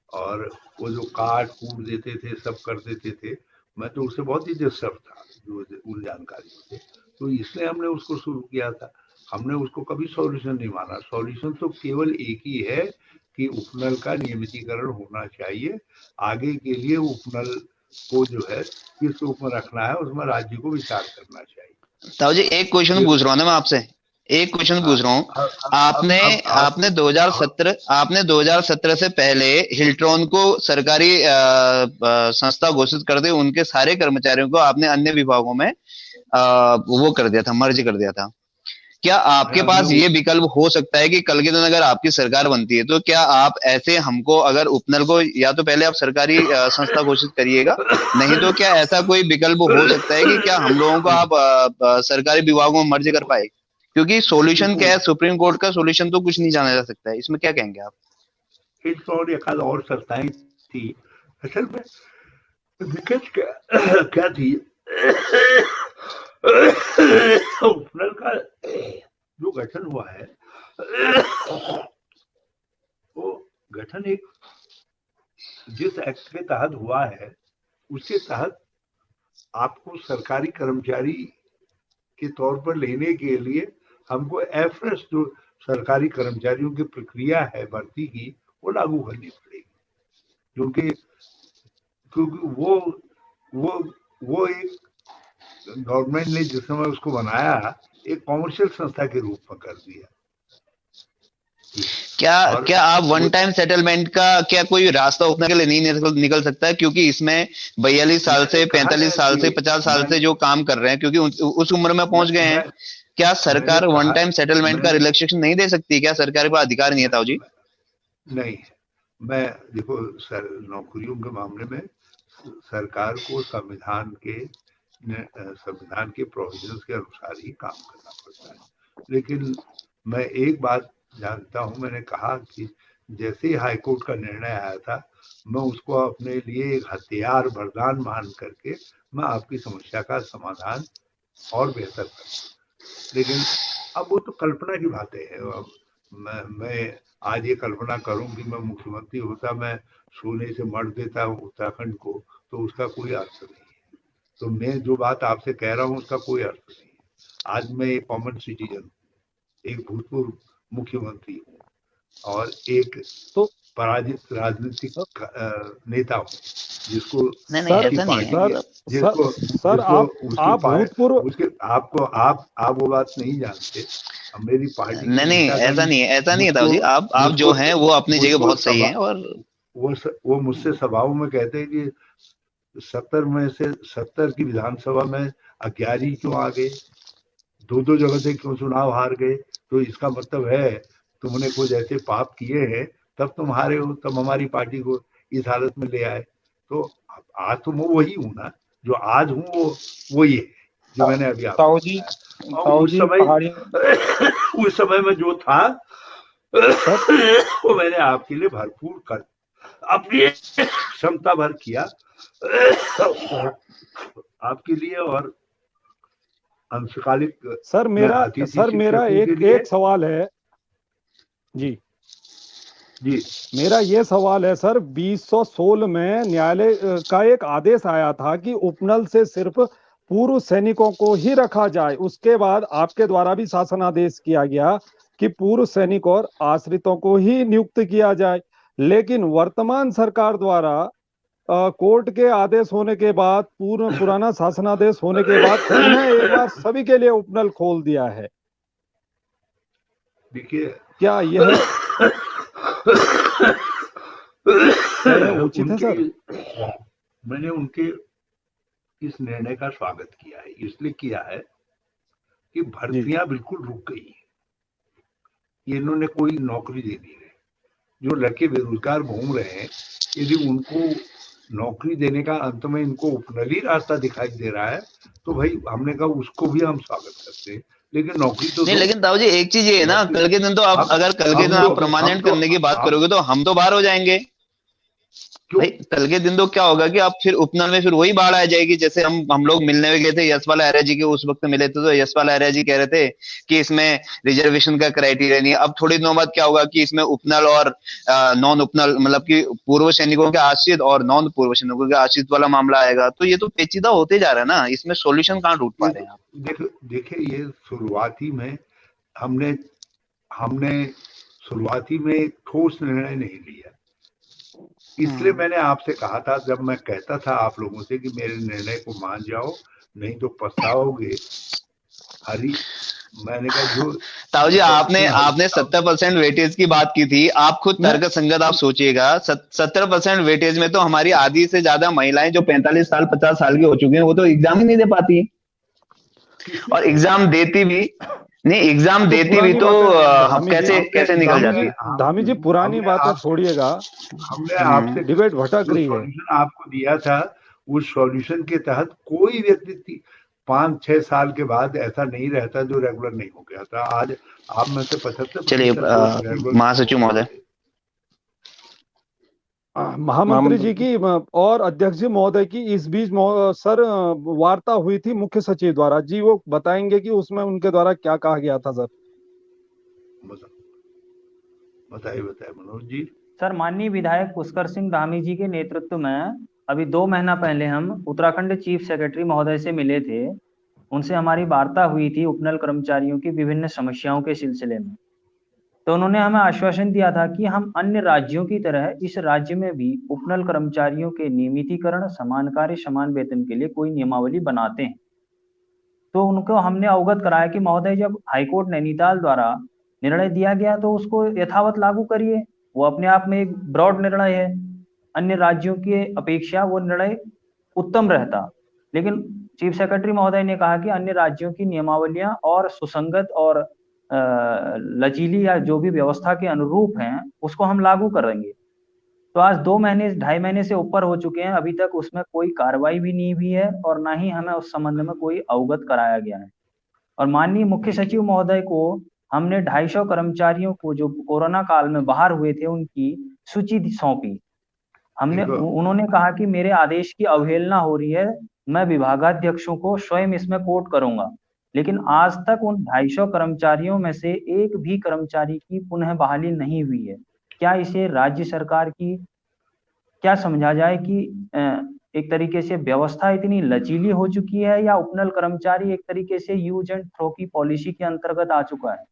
और वो जो काट कूट देते थे, सब कर देते थे, मैं तो उससे बहुत ही डिस्टर्ब था जो उन जानकारियों से। तो इसलिए हमने उसको शुरू किया था। हमने उसको कभी सॉल्यूशन नहीं माना। सॉल्यूशन तो केवल एक ही है कि उपनल का नियमितीकरण होना चाहिए। आगे के लिए उपनल को जो है किस रूप में रखना है, उसमें राज्य को विचार करना चाहिए। ताऊ जी एक क्वेश्चन पूछ रहा हूँ ना मैं आपसे, एक क्वेश्चन पूछ रहा हूँ। आपने 2017 से पहले हिल्ट्रॉन को सरकारी संस्था घोषित कर दी, उनके सारे कर्मचारियों को आपने अन्य विभागों में वो कर दिया था, मर्ज कर दिया था। क्या आपके पास ये विकल्प हो सकता है कि कल के दिन अगर आपकी सरकार बनती है तो क्या आप ऐसे हमको, अगर उपनल को या तो पहले आप सरकारी संस्था घोषित करिएगा, नहीं तो क्या ऐसा कोई विकल्प हो सकता है कि क्या हम लोगों को आप सरकारी विभागों में मर्ज कर पाए? क्योंकि सॉल्यूशन क्या है, सुप्रीम कोर्ट का सॉल्यूशन तो कुछ नहीं जाना जा सकता है, इसमें क्या कहेंगे आप? एक और एक आध और संस्थाएं थी, असल में दिक्कत क्या थी, उपनल का जो गठन हुआ है वो गठन एक जिस एक्ट के तहत हुआ है उसके तहत आपको सरकारी कर्मचारी के तौर पर लेने के लिए हमको एफरेस जो सरकारी कर्मचारियों की प्रक्रिया है भर्ती की वो लागू करनी पड़ेगी, क्योंकि वो एक गवर्नमेंट ने जिस समय उसको बनाया एक कॉमर्शियल संस्था के रूप में कर दिया। क्या आप वन टाइम सेटलमेंट का क्या कोई रास्ता उठने के लिए नहीं निकल सकता है? क्योंकि इसमें 42 साल से 45 साल से 50 साल से जो काम कर रहे हैं, क्योंकि उस उम्र में पहुंच गए हैं, क्या सरकार वन टाइम सेटलमेंट का रिलैक्सेशन नहीं दे सकती? क्या सरकार के पास अधिकार नहीं है ताऊ जी? नहीं, मैं देखो सर, नौकरियों के मामले में सरकार को संविधान के प्रोविजंस के अनुसार ही काम करना पड़ता है। लेकिन मैं एक बात जानता हूं, मैंने कहा कि जैसे ही हाईकोर्ट का निर्णय आया था मैं उसको अपने लिए एक हथियार वरदान मान करके मैं आपकी समस्या का समाधान और बेहतर कर। लेकिन अब वो तो कल्पना की बातें हैं। मैं आज ये कल्पना करूं कि मैं मुख्यमंत्री होता, मैं सोने से मर देता हूं उत्तराखंड को, तो उसका कोई अर्थ नहीं है। तो मैं जो बात आपसे कह रहा हूं उसका कोई अर्थ नहीं है। आज मैं एक कॉमन सिटीजन, एक भूतपूर्व मुख्यमंत्री हूँ और एक पराजित राजनीतिक नेता हूँ जिसको आप वो बात नहीं जानते। मेरी पार्टी नहीं ऐसा नहीं है ताऊ जी, आप जो हैं वो अपनी जगह बहुत सही हैं। और वो मुझसे सभाओं में कहते हैं कि 70 में से 70 की विधानसभा में 11 क्यों आ गए, दो जगह से क्यों चुनाव हार गए, तो इसका मतलब है तुमने कुछ ऐसे पाप किए हैं तब तुम हारे हो, तब हमारी पार्टी को इस हालत में ले आए। तो आज तो मैं वही हूँ ना, जो आज हूँ वो ये जो मैंने अभी उस समय में जो था वो मैंने आपके लिए भरपूर कर अपनी क्षमता भर किया आपके लिए। और अंशकालिक सर मेरा एक सवाल है जी मेरा ये सवाल है सर, 2016 में न्यायालय का एक आदेश आया था कि उपनल से सिर्फ पूर्व सैनिकों को ही रखा जाए। उसके बाद आपके द्वारा भी शासनादेश किया गया कि पूर्व सैनिक और आश्रितों को ही नियुक्त किया जाए। लेकिन वर्तमान सरकार द्वारा कोर्ट के आदेश होने के बाद, पुराना शासनादेश होने के बाद पुनः एक बार सभी के लिए उपनल खोल दिया है। देखिए क्या यह उचित है सर? मैंने उनके इस निर्णय का स्वागत किया है, इसलिए किया है कि भर्तियां बिल्कुल रुक गई हैं। इन्होंने कोई नौकरी दे दी है। जो लड़के बेरोजगार घूम रहे हैं, यदि उनको नौकरी देने का अंत में इनको उपनली रास्ता दिखाई दे रहा है तो भाई हमने कहा उसको भी हम स्वागत करते हैं, लेकिन नौकरी तो नहीं। लेकिन ताऊ जी एक चीज ये है ना, कल के दिन तो आप अगर कल के दिन आप परमानेंट करने की बात करोगे तो हम तो बाहर हो जाएंगे। क्यों? भाई कल के दिन तो क्या होगा कि अब फिर उपनल में फिर वही बाढ़ आ जाएगी। जैसे हम लोग मिलने में गए थे, यशपाल आर्या जी के उस वक्त मिले थे, तो यशपाल आर्या जी कह रहे थे कि इसमें रिजर्वेशन का क्राइटेरिया नहीं है। अब थोड़ी दिनों बाद क्या होगा कि इसमें उपनल और नॉन उपनल, मतलब कि पूर्व सैनिकों के आश्रित और नॉन पूर्व सैनिकों के आश्रित वाला मामला आएगा। तो ये तो पेचीदा होते जा रहा है ना, इसमें सोल्यूशन कहाँ ढूंढ पा ये रहे तो हैं आप? देखो, देखिए ये शुरुआती में हमने हमने शुरुआती में एक ठोस निर्णय नहीं लिया। इसलिए मैंने आपसे कहा था, जब मैं कहता था आप लोगों से कि मेरे निर्णय को मान जाओ, नहीं तो पछताओगे। हरी मैंने कहा जो ताऊ जी, आपने हरी आपने 70% वेटेज की बात की थी। आप खुद मैं तर्क संगत आप सोचिएगा, 70% वेटेज में तो हमारी आधी से ज्यादा महिलाएं जो 45 साल 50 साल की हो चुकी हैं, वो तो एग्जाम ही नहीं दे पाती। किसने और कहा? एग्जाम देती भी नहीं, एग्जाम तो देती भी पुरानी तो बातें हम धामी जी, कैसे हमने कैसे निकल धामी हमने जी, जाती। धामी जी, पुरानी हमने बातें आपसे छोड़िएगा। हमने हम्म। आपसे डिबेट भटक जो रही है। सॉल्यूशन आपको दिया था, उस सॉल्यूशन के तहत कोई व्यक्ति 5-6 साल के बाद ऐसा नहीं रहता जो रेगुलर नहीं हो गया था। आज आप में से चलिए 75% लोग रेगुलर महासचिव हो महोदय। गए। महामंत्री जी की और अध्यक्ष जी महोदय की इस बीच सर वार्ता हुई थी मुख्य सचिव द्वारा जी, वो बताएंगे कि उसमें उनके द्वारा क्या कहा गया था सर। बताइए बताइए मनोज जी। सर, माननीय विधायक पुष्कर सिंह धामी जी के नेतृत्व में अभी 2 महीना पहले हम उत्तराखंड चीफ सेक्रेटरी महोदय से मिले थे। उनसे हमारी वार्ता हुई थी उपनल कर्मचारियों की विभिन्न समस्याओं के सिलसिले में। तो उन्होंने हमें आश्वासन दिया था कि हम अन्य राज्यों की तरह इस राज्य में भी उपनल कर्मचारियों के नियमितीकरण, समान कार्य समान वेतन के लिए कोई नियमावली बनाते हैं। तो उनको हमने अवगत कराया कि महोदय, जब हाईकोर्ट नैनीताल द्वारा निर्णय दिया गया तो उसको यथावत लागू करिए। वो अपने आप में एक ब्रॉड निर्णय है, अन्य राज्यों की अपेक्षा वो निर्णय उत्तम रहता। लेकिन चीफ सेक्रेटरी महोदय ने कहा कि अन्य राज्यों की नियमावलियां और सुसंगत और लचीली या जो भी व्यवस्था के अनुरूप हैं उसको हम लागू करेंगे। तो आज 2 महीने 2.5 महीने से ऊपर हो चुके हैं, अभी तक उसमें कोई कार्रवाई भी नहीं हुई है और ना ही हमें उस संबंध में कोई अवगत कराया गया है। और माननीय मुख्य सचिव महोदय को हमने 250 कर्मचारियों को जो कोरोना काल में बाहर हुए थे उनकी सूची सौंपी। देखो उन्होंने कहा कि मेरे आदेश की अवहेलना हो रही है, मैं विभागाध्यक्षों को स्वयं इसमें कोर्ट करूंगा। लेकिन आज तक उन 250 कर्मचारियों में से एक भी कर्मचारी की पुनः बहाली नहीं हुई है। क्या इसे राज्य सरकार की क्या समझा जाए कि एक तरीके से व्यवस्था इतनी लचीली हो चुकी है या उपनल कर्मचारी एक तरीके से यूज एंड थ्रो की पॉलिसी के अंतर्गत आ चुका है?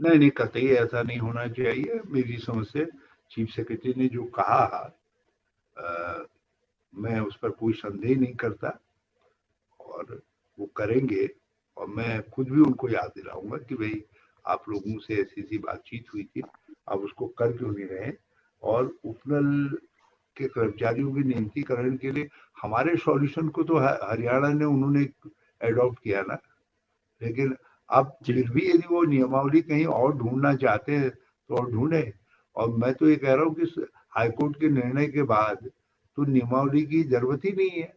नहीं नहीं, कतई ऐसा नहीं होना चाहिए। मेरी समझ से चीफ सेक्रेटरी ने जो कहा, मैं उस पर कोई संदेह नहीं करता और वो करेंगे। और मैं खुद भी उनको याद दिलाऊंगा कि भाई आप लोगों से ऐसी ऐसी बातचीत हुई थी, आप उसको कर क्यों नहीं रहे। और उपनल के कर्मचारियों के नियमितीकरण के लिए हमारे सॉल्यूशन को तो हरियाणा ने उन्होंने एडॉप्ट किया ना। लेकिन अब फिर भी यदि वो नियमावली कहीं और ढूंढना चाहते हैं तो और ढूंढे। और मैं तो ये कह रहा हूँ कि हाईकोर्ट के निर्णय के बाद तो नियमावली की जरूरत ही नहीं है।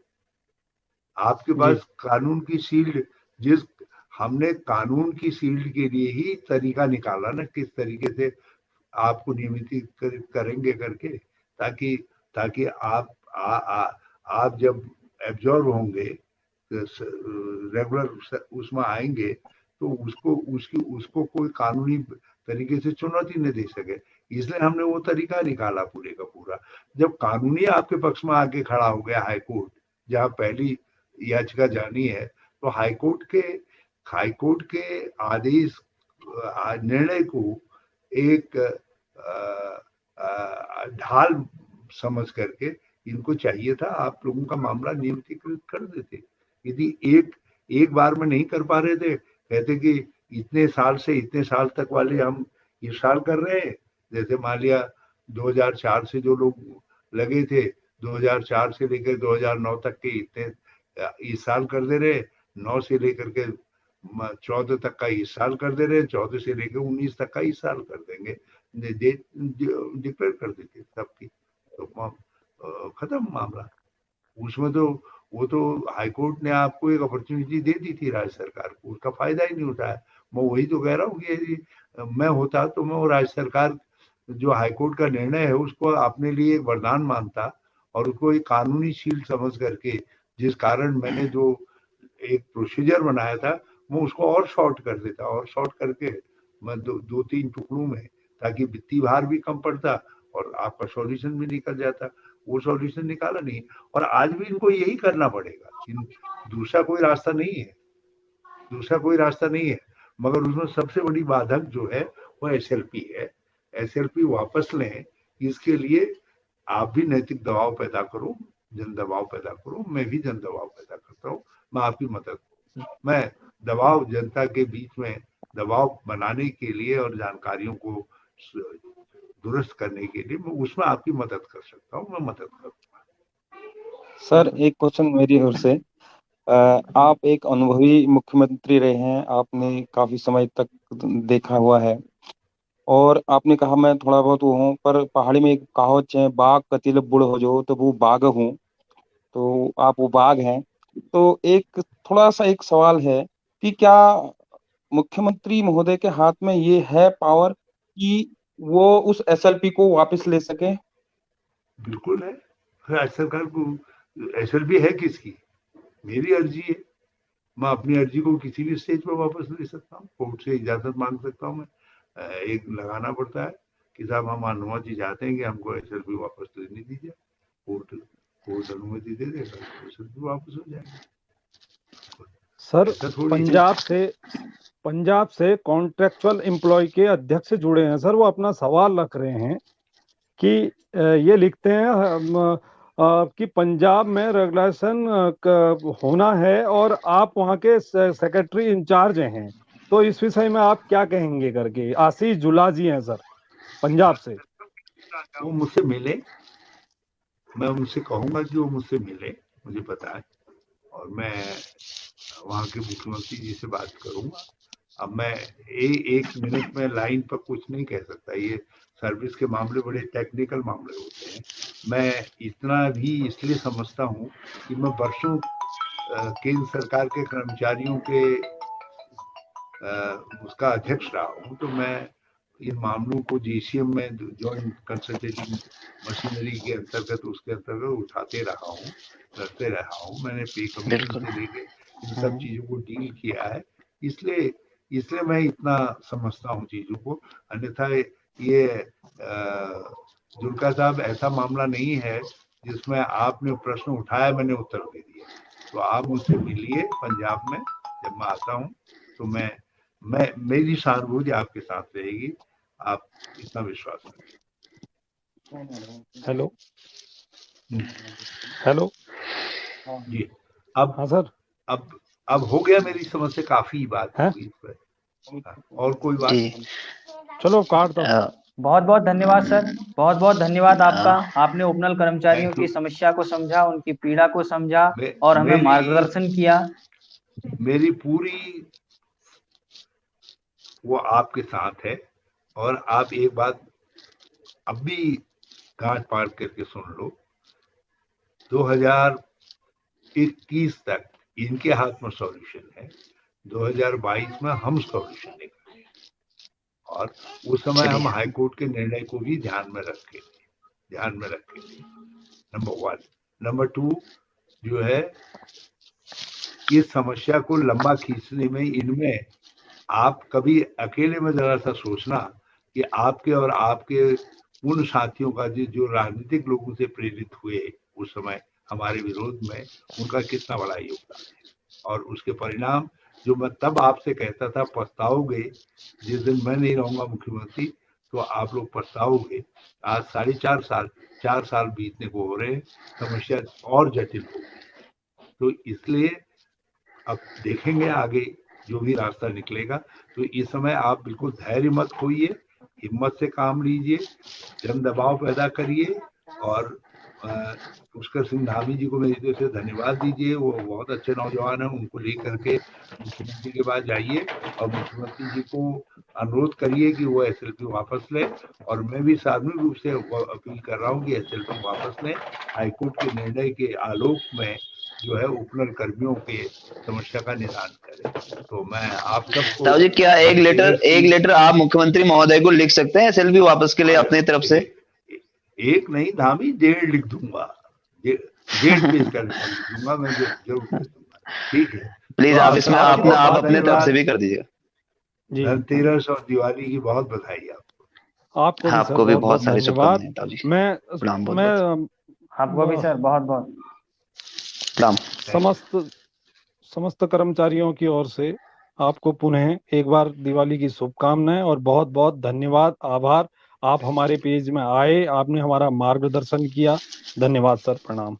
आपके पास कानून की शील्ड, जिस हमने कानून की शील्ड के लिए ही तरीका निकाला ना, किस तरीके से आपको नियमित करेंगे करके, ताकि ताकि आप जब एब्जॉर्व होंगे, रेगुलर उसमें आएंगे, तो उसको कोई कानूनी तरीके से चुनौती न दे सके। इसलिए हमने वो तरीका निकाला पूरे का पूरा। जब कानूनी आपके पक्ष में आके खड़ा हो गया हाईकोर्ट, जहाँ पहली याचिका जानी है, तो हाईकोर्ट के आदेश निर्णय को एक ढाल समझ करके इनको चाहिए था आप लोगों का मामला नियमितीकृत कर देते। यदि एक बार में नहीं कर पा रहे थे, कहते कि इतने साल से इतने साल तक वाले हम इस साल कर रहे हैं। जैसे मान लिया 2004 से जो लोग लगे थे, 2004 से लेकर 2009 तक के इतने इस साल कर दे रहे, 9 से लेकर के 14 तक का इस साल कर दे रहे, 14 से लेकर 19 तक का इस साल कर देंगे, डिक्लेयर कर देते सबकी, तो खत्म मामला। उसमें तो वो तो हाईकोर्ट ने आपको एक अपॉर्चुनिटी दे दी थी राज्य सरकार को, उसका फायदा ही नहीं उठाया। मैं वही तो कह रहा हूँ कि यदि मैं होता तो मैं वो राज्य सरकार जो हाईकोर्ट का निर्णय है उसको अपने लिए एक वरदान मानता और उसको एक कानूनी शील समझ करके, जिस कारण मैंने जो एक प्रोसीजर बनाया था वो उसको और शॉर्ट कर देता, और शॉर्ट करके मैं दो तीन टुकड़ों में, ताकि वित्तीय भार भी कम पड़ता और आपका सॉल्यूशन भी निकल जाता। वो सॉल्यूशन निकाला नहीं, और आज भी इनको यही करना पड़ेगा। दूसरा कोई रास्ता नहीं है, दूसरा कोई रास्ता नहीं है। मगर उसमें सबसे बड़ी बाधक जो है वो एसएलपी है। एसएलपी वापस लें, इसके लिए आप भी नैतिक दबाव पैदा करो, जन दबाव पैदा करो, मैं भी जन दबाव पैदा करता हूँ, मैं आपकी मदद करूँ। मैं दबाव जनता के बीच में दबाव बनाने के लिए और जानकारियों को दुरुस्त करने के लिए मैं उसमें आपकी मदद कर सकता हूँ, मैं मदद करूँगा। सर एक क्वेश्चन मेरी ओर से, आप एक अनुभवी मुख्यमंत्री रहे हैं, आपने काफी समय तक देखा हुआ है, और आपने कहा मैं थोड़ा बहुत वो हूँ, पर पहाड़ी में एक कहावत है, बाघ कतिल बुढ़ हो जो तो वो बाघ हूँ, तो आप वो बाघ हैं। तो एक थोड़ा सा एक सवाल है कि क्या मुख्यमंत्री महोदय के हाथ में ये है पावर कि वो उस एसएलपी को वापस ले सके? बिल्कुल है। सरकार को एसएलपी है किसकी? मेरी अर्जी है। मैं अपनी अर्जी को किसी भी स्टेज पर वापस ले सकता हूँ, कोर्ट से इजाजत मांग सकता हूँ। मैं एक लगाना पड़ता है कि साहब हम अनुमति चाहते हैं कि हमको एसएलपी वापस लेने दीजिए, कोर्ट अनुमति दे देगा, एसएलपी वापस हो जाएगा। सर ऐसा थोड़ी है। पंजाब से कॉन्ट्रेक्चुअल एम्प्लॉय के अध्यक्ष जुड़े हैं सर, वो अपना सवाल रख रहे हैं कि ये लिखते हैं कि पंजाब में रेगुलेशन होना है और आप वहाँ के सेक्रेटरी इंचार्ज हैं, तो इस विषय में आप क्या कहेंगे करके। आशीष जुला जी हैं सर पंजाब से। वो मुझसे मिले, मैं उनसे कहूंगा कि वो मुझसे मिले, मुझे पता है, और मैं वहाँ के मुख्यमंत्री जी से बात करूंगा। अब मैं एक मिनट में लाइन पर कुछ नहीं कह सकता, ये सर्विस के मामले बड़े टेक्निकल मामले होते हैं। मैं इतना भी इसलिए समझता हूँ कि मैं वर्षों केंद्र सरकार के कर्मचारियों के उसका अध्यक्ष रहा हूँ, तो मैं इन मामलों को जीसीएम में जॉइंट कंसल्टेटिंग मशीनरी के अंतर्गत उसके अंतर्गत उठाते रहा हूँ, करते रहा हूँ। मैंने पे कमीशन से लेके इन सब चीजों को डील किया है, इसलिए मैं इतना समझता हूँ चीजों को। अन्यथा ये जुल्का साहब ऐसा मामला नहीं है जिसमें आपने प्रश्न उठाया मैंने उत्तर दे दिया। तो आप मुझसे मिलिए पंजाब में, जब मैं आता हूँ तो मैं मेरी सहानुभूति आपके साथ रहेगी, आप इतना विश्वास करें। हेलो हेलो जी, अब हाँ सर, अब हो गया, मेरी समझ से काफी बात है? हुई इस पर। और कोई बात? चलो काट दो। बहुत बहुत धन्यवाद सर, बहुत बहुत धन्यवाद आपका। आपने उपनल कर्मचारियों की समस्या को समझा, उनकी पीड़ा को समझा और हमें मार्गदर्शन किया। मेरी पूरी वो आपके साथ है, और आप एक बात अब भी गांठ फाड़ करके सुन लो, 2021 तक इनके हाथ में सॉल्यूशन है, 2022 में हम सॉल्यूशन निकालेंगे, और उस समय हम हाईकोर्ट के निर्णय को भी ध्यान में रखेंगे। नंबर 1। नंबर 2 जो है, इस समस्या को लंबा खींचने में इनमें आप कभी अकेले में जरा सा सोचना कि आपके और आपके उन साथियों का जो राजनीतिक लोगों से प्रेरित हुए उस समय हमारे विरोध में, उनका कितना बड़ा योगदान है। और उसके परिणाम जो मैं तब आपसे कहता था पछताओगे, जिस दिन मैं नहीं रहूंगा मुख्यमंत्री तो आप लोग पछताओगे। आज 4 साल बीतने को हो रहे, समस्या और जटिल हो गई। तो इसलिए अब देखेंगे आगे जो भी रास्ता निकलेगा। तो इस समय आप बिल्कुल धैर्य मत खोइए, हिम्मत से काम लीजिए, जन दबाव पैदा करिए, और पुष्कर सिंह धामी जी को मेरी तरफ से धन्यवाद दीजिए। वो बहुत अच्छे नौजवान हैं, उनको लेकर के मुख्यमंत्री के पास जाइए और मुख्यमंत्री जी को अनुरोध करिए कि वो एसएलपी वापस लें। और मैं भी सार्वजनिक रूप से अपील कर रहा हूँ कि एसएलपी वापस लें। हाईकोर्ट के निर्णय के आलोक में जो है उपनल कर्मियों के समस्या का निदान करें। तो मैं आप सबको ताऊ जी, क्या एक लेटर आप मुख्यमंत्री महोदय को लिख सकते हैं एसएलवी वापस के लिए अपनी तरफ से? एक नहीं धामी 1.5 लिख दूंगा, 1.5 पेज का लिख दूंगा मैं, जरूर लिख दूंगा। ठीक है, प्लीज तो आप इसमें आप अपने तरफ से धन्यवाद। भी कर दीजिएगा। जी, धनतेरस और दिवाली की बहुत बधाई आपको। आपको भी सर आपको भी बहुत सारी धन्यवाद। शुभकामनाएं ताऊ जी। प्रणाम बहुत मैं आपको भी सर बहुत बहुत प्रणाम। समस्त कर्मचारियों की ओर से आपको पुनः एक बार दिवाली की शुभकामनाएं और बहुत बहुत धन्यवाद, आभार। आप हमारे पेज में आए, आपने हमारा मार्गदर्शन किया। धन्यवाद सर, प्रणाम।